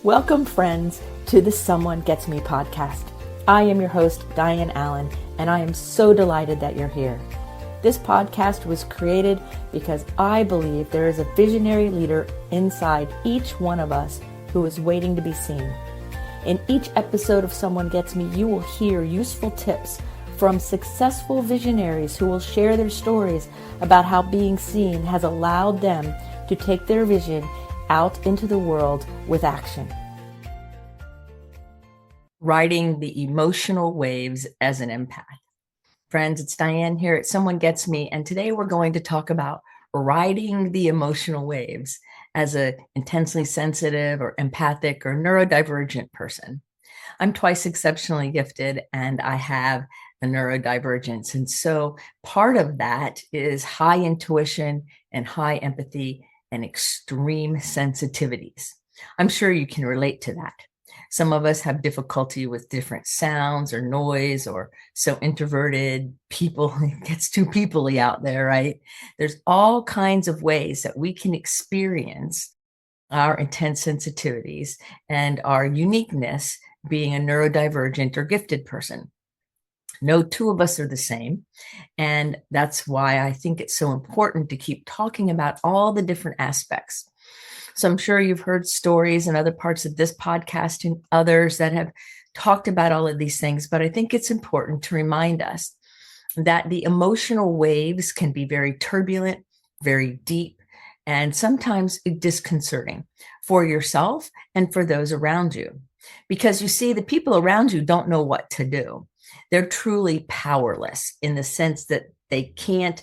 Welcome, friends, to the Someone Gets Me podcast. I am your host, Dianne A, and I am so delighted that you're here. This podcast was created because I believe there is a visionary leader inside each one of us who is waiting to be seen. In each episode of Someone Gets Me, you will hear useful tips from successful visionaries who will share their stories about how being seen has allowed them to take their vision out into the world with action. Riding the emotional waves as an empath. Friends, it's Dianne here at Someone Gets Me, and today we're going to talk about riding the emotional waves as an intensely sensitive or empathic or neurodivergent person. I'm twice exceptionally gifted, and I have a neurodivergence. And so part of that is high intuition and high empathy and extreme sensitivities. I'm sure you can relate to that. Some of us have difficulty with different sounds or noise, or so introverted people, it gets too peoply out there, right? There's all kinds of ways that we can experience our intense sensitivities and our uniqueness being a neurodivergent or gifted person. No two of us are the same. And that's why I think it's so important to keep talking about all the different aspects. So I'm sure you've heard stories in other parts of this podcast and others that have talked about all of these things, but I think it's important to remind us that the emotional waves can be very turbulent, very deep, and sometimes disconcerting for yourself and for those around you. Because you see, the people around you don't know what to do. They're truly powerless in the sense that they can't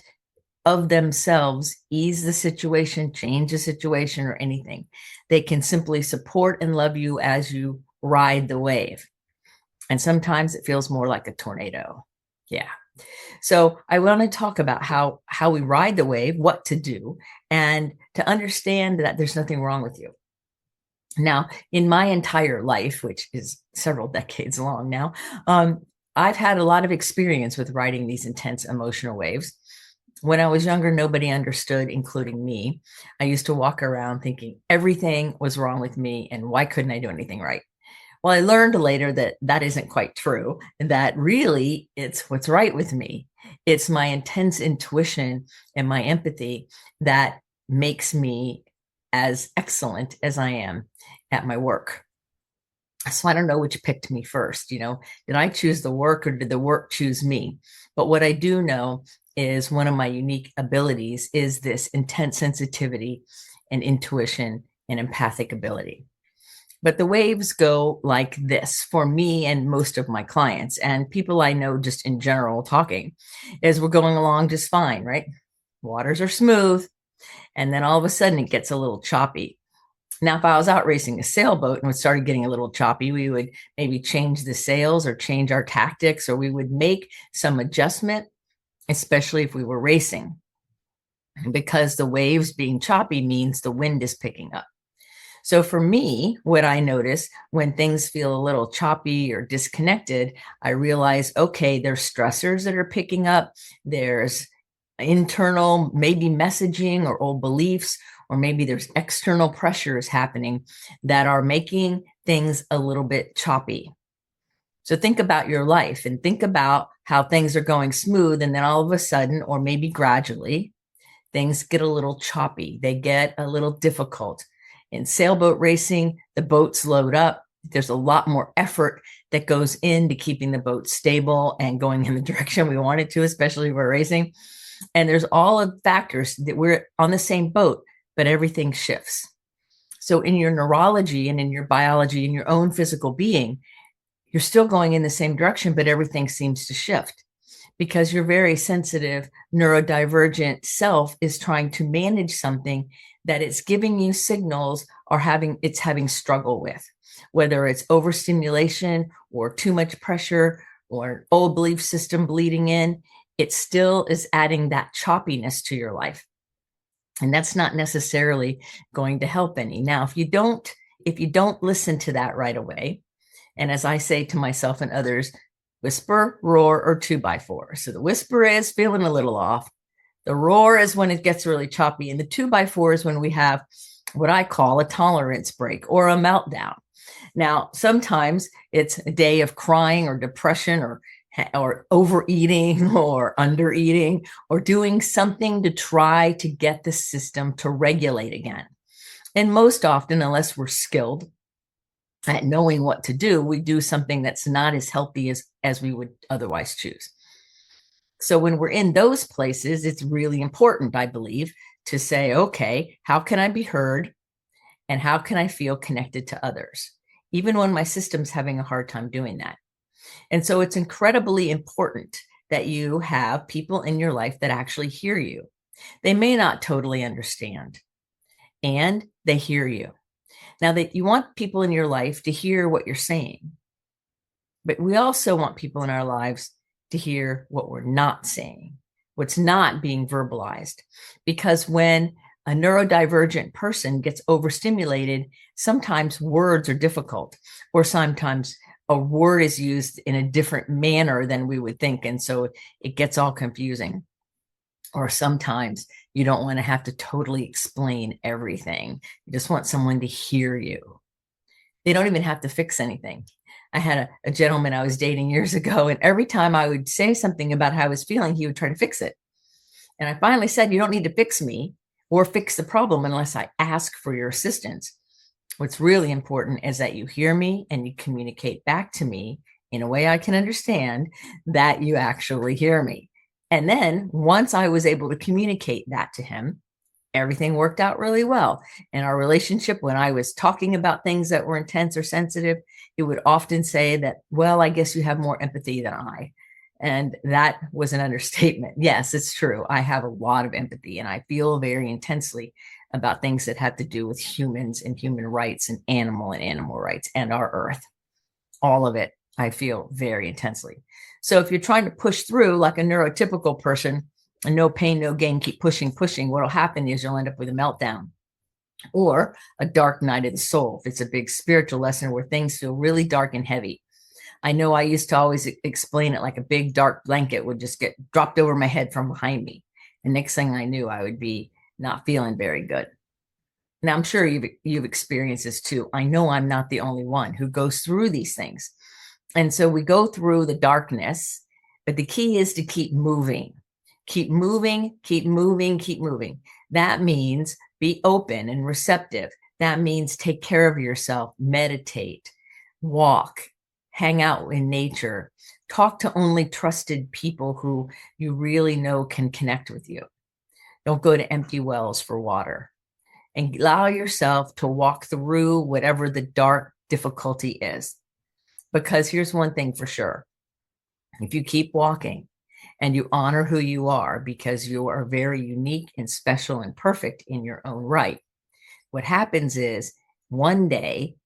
of themselves ease the situation, change the situation, or anything. They can simply support and love you as you ride the wave. And sometimes it feels more like a tornado. Yeah. So I want to talk about how we ride the wave, what to do, and to understand that there's nothing wrong with you. Now, in my entire life, which is several decades long now, I've had a lot of experience with riding these intense emotional waves. When I was younger, nobody understood, including me. I used to walk around thinking everything was wrong with me and why couldn't I do anything right? Well, I learned later that that isn't quite true, and that really it's what's right with me. It's my intense intuition and my empathy that makes me as excellent as I am at my work. So I don't know which picked me first. Did I choose the work or did the work choose me? But what I do know is one of my unique abilities is this intense sensitivity and intuition and empathic ability. But the waves go like this for me and most of my clients and people I know just in general talking is we're going along just fine, right? Waters are smooth. And then all of a sudden it gets a little choppy. Now, if I was out racing a sailboat and it started getting a little choppy, we would maybe change the sails or change our tactics, or we would make some adjustment, especially if we were racing, because the waves being choppy means the wind is picking up. So for me, what I notice when things feel a little choppy or disconnected, I realize, okay, there's stressors that are picking up. There's internal, maybe messaging or old beliefs, or maybe there's external pressures happening that are making things a little bit choppy. So think about your life and think about how things are going smooth. And then all of a sudden, or maybe gradually, things get a little choppy. They get a little difficult. In sailboat racing, the boats load up. There's a lot more effort that goes into keeping the boat stable and going in the direction we want it to, especially if we're racing. And there's all of factors that we're on the same boat, but everything shifts. So in your neurology and in your biology and your own physical being, you're still going in the same direction, but everything seems to shift because your very sensitive neurodivergent self is trying to manage something that it's giving you signals or it's having struggle with, whether it's overstimulation or too much pressure or old belief system bleeding in. It still is adding that choppiness to your life. And that's not necessarily going to help any. Now, if you don't listen to that right away, and as I say to myself and others, whisper, roar, or 2x4. So the whisper is feeling a little off. The roar is when it gets really choppy. And the 2x4 is when we have what I call a tolerance break or a meltdown. Now, sometimes it's a day of crying or depression or overeating or undereating or doing something to try to get the system to regulate again. And most often, unless we're skilled at knowing what to do, we do something that's not as healthy as we would otherwise choose. So when we're in those places, it's really important, I believe, to say, okay, how can I be heard? And how can I feel connected to others, even when my system's having a hard time doing that? And so it's incredibly important that you have people in your life that actually hear you. They may not totally understand, and they hear you. Now, that you want people in your life to hear what you're saying, but we also want people in our lives to hear what we're not saying, what's not being verbalized. Because when a neurodivergent person gets overstimulated, sometimes words are difficult, or sometimes a word is used in a different manner than we would think. And so it gets all confusing. Or sometimes you don't want to have to totally explain everything. You just want someone to hear you. They don't even have to fix anything. I had a gentleman I was dating years ago, and every time I would say something about how I was feeling, he would try to fix it. And I finally said, you don't need to fix me or fix the problem unless I ask for your assistance. What's really important is that you hear me and you communicate back to me in a way I can understand that you actually hear me. And then once I was able to communicate that to him, everything worked out really well. In our relationship, when I was talking about things that were intense or sensitive, he would often say that, well, I guess you have more empathy than I. And that was an understatement. Yes, it's true. I have a lot of empathy and I feel very intensely about things that have to do with humans and human rights and animal rights and our earth. All of it, I feel very intensely. So if you're trying to push through like a neurotypical person, and no pain, no gain, keep pushing, what'll happen is you'll end up with a meltdown or a dark night of the soul. If it's a big spiritual lesson where things feel really dark and heavy. I know I used to always explain it like a big dark blanket would just get dropped over my head from behind me. And next thing I knew, I would be not feeling very good. Now, I'm sure you've experienced this too. I know I'm not the only one who goes through these things. And so we go through the darkness, but the key is to keep moving. Keep moving, keep moving, keep moving. That means be open and receptive. That means take care of yourself, meditate, walk, hang out in nature, talk to only trusted people who you really know can connect with you. Don't go to empty wells for water, and allow yourself to walk through whatever the dark difficulty is. Because here's one thing for sure. If you keep walking, and you honor who you are because you are very unique and special and perfect in your own right. What happens is one day,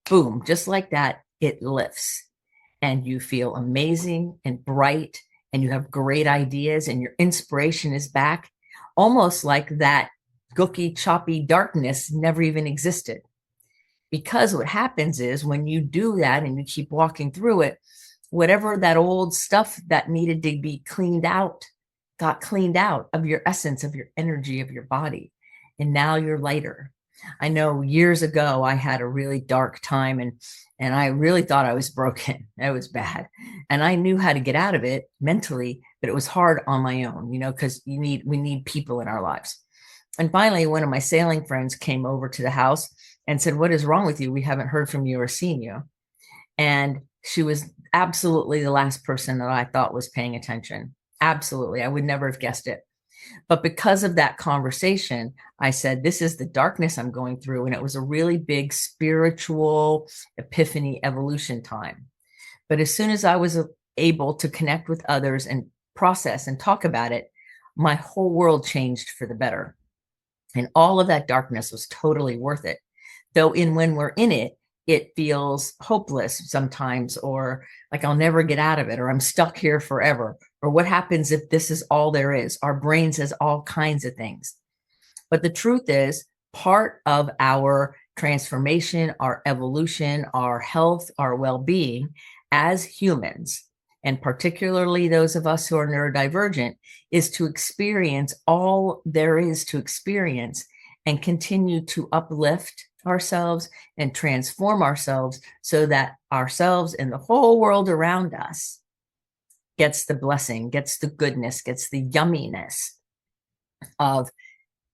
boom, just like that, it lifts and you feel amazing and bright and you have great ideas and your inspiration is back, almost like that gooky, choppy darkness never even existed. Because what happens is when you do that and you keep walking through it, whatever that old stuff that needed to be cleaned out got cleaned out of your essence, of your energy, of your body. And now you're lighter. I know years ago I had a really dark time and I really thought I was broken. It was bad. And I knew how to get out of it mentally, but it was hard on my own, because we need people in our lives. And finally, one of my sailing friends came over to the house and said, "What is wrong with you? We haven't heard from you or seen you." And she was absolutely the last person that I thought was paying attention. Absolutely. I would never have guessed it. But because of that conversation, I said, this is the darkness I'm going through. And it was a really big spiritual epiphany evolution time. But as soon as I was able to connect with others and process and talk about it, my whole world changed for the better. And all of that darkness was totally worth it. Though when we're in it, it feels hopeless sometimes, or like I'll never get out of it, or I'm stuck here forever, or what happens if this is all there is? Our brain says all kinds of things. But the truth is, part of our transformation, our evolution, our health, our well-being as humans, and particularly those of us who are neurodivergent, is to experience all there is to experience and continue to uplift ourselves and transform ourselves so that ourselves and the whole world around us gets the blessing, gets the goodness, gets the yumminess of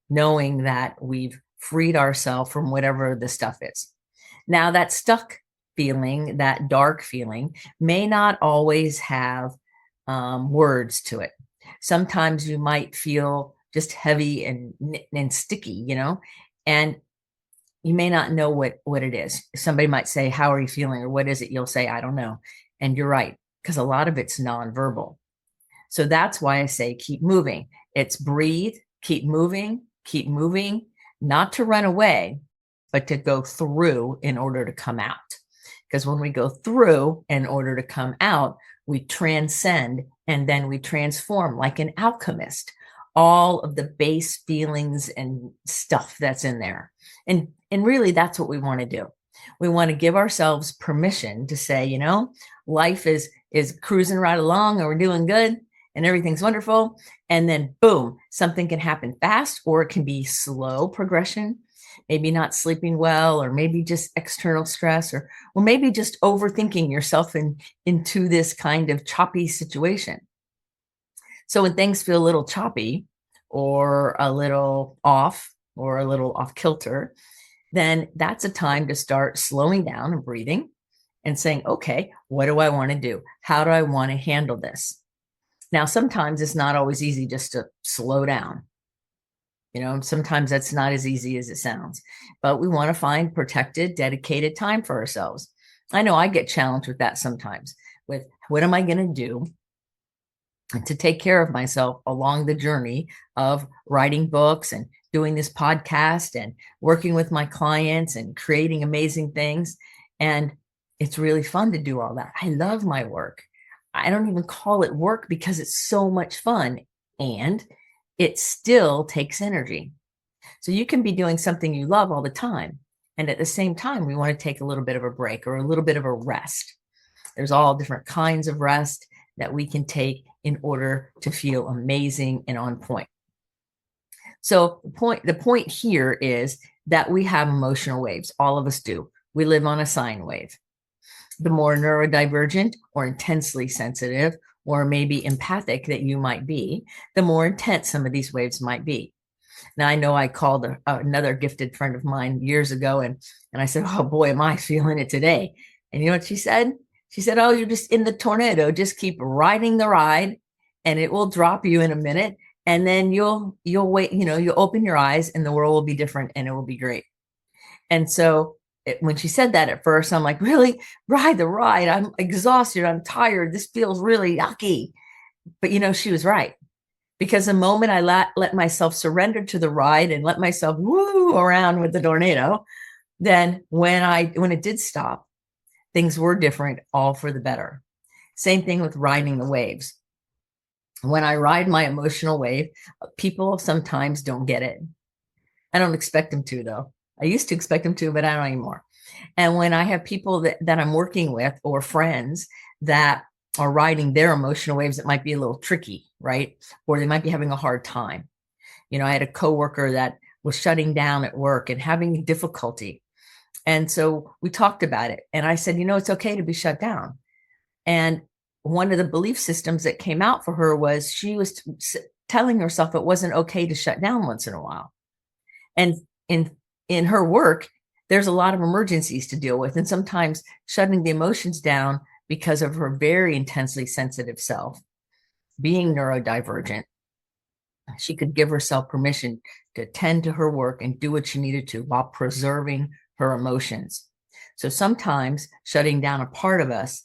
knowing that we've freed ourselves from whatever the stuff is. Now, that stuck feeling, that dark feeling, may not always have words to it. Sometimes you might feel just heavy and sticky, and you may not know what it is. Somebody might say, "How are you feeling?" or "What is it?" You'll say, "I don't know." And you're right, because a lot of it's nonverbal. So that's why I say keep moving. It's breathe, keep moving, not to run away, but to go through in order to come out. Because when we go through in order to come out, we transcend and then we transform like an alchemist, all of the base feelings and stuff that's in there. And really, that's what we want to do. We want to give ourselves permission to say, life is cruising right along and we're doing good and everything's wonderful. And then boom, something can happen fast, or it can be slow progression. Maybe not sleeping well, or maybe just external stress, or maybe just overthinking yourself into this kind of choppy situation. So when things feel a little choppy or a little off or a little off kilter, then that's a time to start slowing down and breathing and saying, okay, what do I want to do? How do I want to handle this? Now, sometimes it's not always easy just to slow down. Sometimes that's not as easy as it sounds, but we want to find protected, dedicated time for ourselves. I know I get challenged with that sometimes, with what am I going to do to take care of myself along the journey of writing books and doing this podcast and working with my clients and creating amazing things. And it's really fun to do all that. I love my work. I don't even call it work because it's so much fun, and it still takes energy. So you can be doing something you love all the time, and at the same time, we want to take a little bit of a break or a little bit of a rest. There's all different kinds of rest that we can take in order to feel amazing and on point. So the point here is that we have emotional waves. All of us do. We live on a sine wave. The more neurodivergent or intensely sensitive or maybe empathic that you might be, the more intense some of these waves might be. Now, I know I called another gifted friend of mine years ago, and I said, "Oh boy, am I feeling it today." And you know what she said? She said, "Oh, you're just in the tornado. Just keep riding the ride and it will drop you in a minute. And then you'll wait, you'll open your eyes and the world will be different and it will be great." And so when she said that at first, I'm like, "Really? Ride the ride. I'm exhausted. I'm tired. This feels really yucky." But she was right. Because the moment I let myself surrender to the ride and let myself woo around with the tornado, then when it did stop, things were different, all for the better. Same thing with riding the waves. When I ride my emotional wave, people sometimes don't get it. I don't expect them to, though. I used to expect them to, but I don't anymore. And when I have people that I'm working with or friends that are riding their emotional waves, it might be a little tricky, right? Or they might be having a hard time. I had a coworker that was shutting down at work and having difficulty. And so we talked about it. And I said, it's okay to be shut down. And one of the belief systems that came out for her was she was telling herself it wasn't okay to shut down once in a while. And in her work, there's a lot of emergencies to deal with. And sometimes shutting the emotions down because of her very intensely sensitive self, being neurodivergent, she could give herself permission to tend to her work and do what she needed to while preserving her emotions. So sometimes shutting down a part of us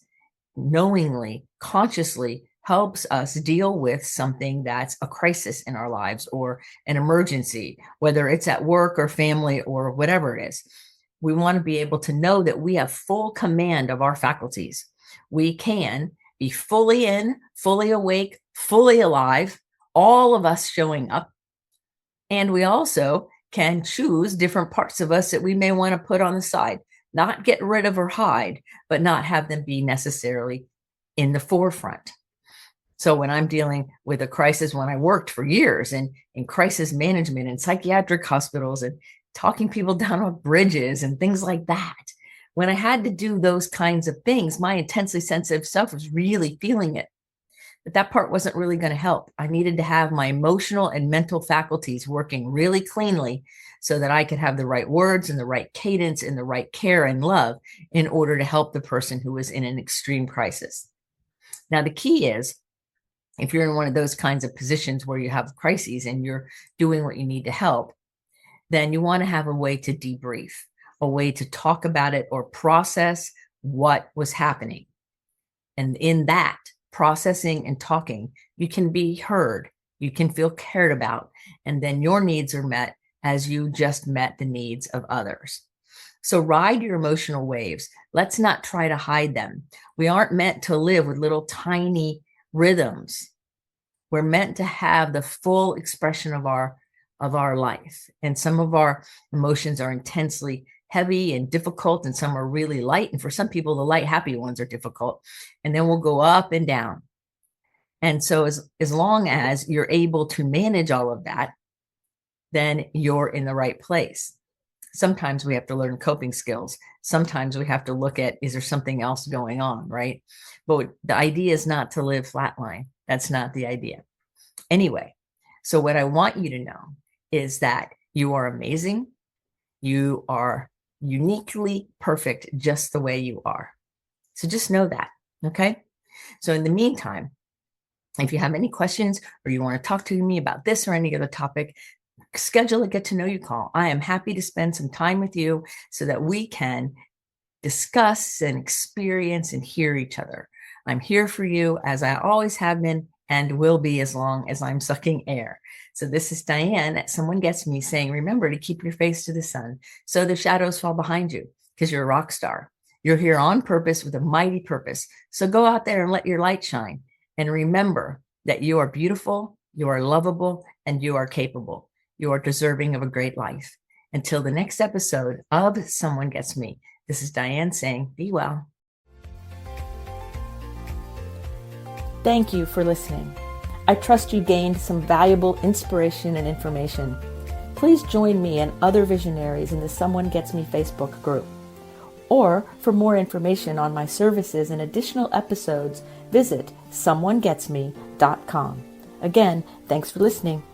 knowingly, consciously helps us deal with something that's a crisis in our lives or an emergency, whether it's at work or family or whatever it is. We want to be able to know that we have full command of our faculties. We can be fully in, fully awake, fully alive, all of us showing up. And we also can choose different parts of us that we may want to put on the side, not get rid of or hide, but not have them be necessarily in the forefront. So when I'm dealing with a crisis, when I worked for years in crisis management in psychiatric hospitals and talking people down on bridges and things like that, when I had to do those kinds of things, my intensely sensitive self was really feeling it. But that part wasn't really going to help. I needed to have my emotional and mental faculties working really cleanly so that I could have the right words and the right cadence and the right care and love in order to help the person who was in an extreme crisis. Now, the key is, if you're in one of those kinds of positions where you have crises and you're doing what you need to help, then you want to have a way to debrief, a way to talk about it or process what was happening. And in that processing and talking, you can be heard, you can feel cared about, and then your needs are met as you just met the needs of others. So ride your emotional waves. Let's not try to hide them. We aren't meant to live with little tiny rhythms. We're meant to have the full expression of our life. And some of our emotions are intensely heavy and difficult, and some are really light. And for some people, the light, happy ones are difficult. And then we'll go up and down. And so as long as you're able to manage all of that, then you're in the right place. Sometimes we have to learn coping skills. Sometimes we have to look at, is there something else going on, right? But the idea is not to live flatline. That's not the idea. Anyway, so what I want you to know is that you are amazing. You are uniquely perfect just the way you are. So just know that, okay? So in the meantime, if you have any questions or you want to talk to me about this or any other topic, schedule a get to know you call. I am happy to spend some time with you so that we can discuss and experience and hear each other. I'm here for you, as I always have been and will be as long as I'm sucking air. So this is Dianne at Someone Gets Me saying, remember to keep your face to the sun so the shadows fall behind you, because you're a rock star. You're here on purpose with a mighty purpose. So go out there and let your light shine. And remember that you are beautiful, you are lovable, and you are capable. You are deserving of a great life. Until the next episode of Someone Gets Me, this is Dianne saying, be well. Thank you for listening. I trust you gained some valuable inspiration and information. Please join me and other visionaries in the Someone Gets Me Facebook group. Or for more information on my services and additional episodes, visit someonegetsme.com. Again, thanks for listening.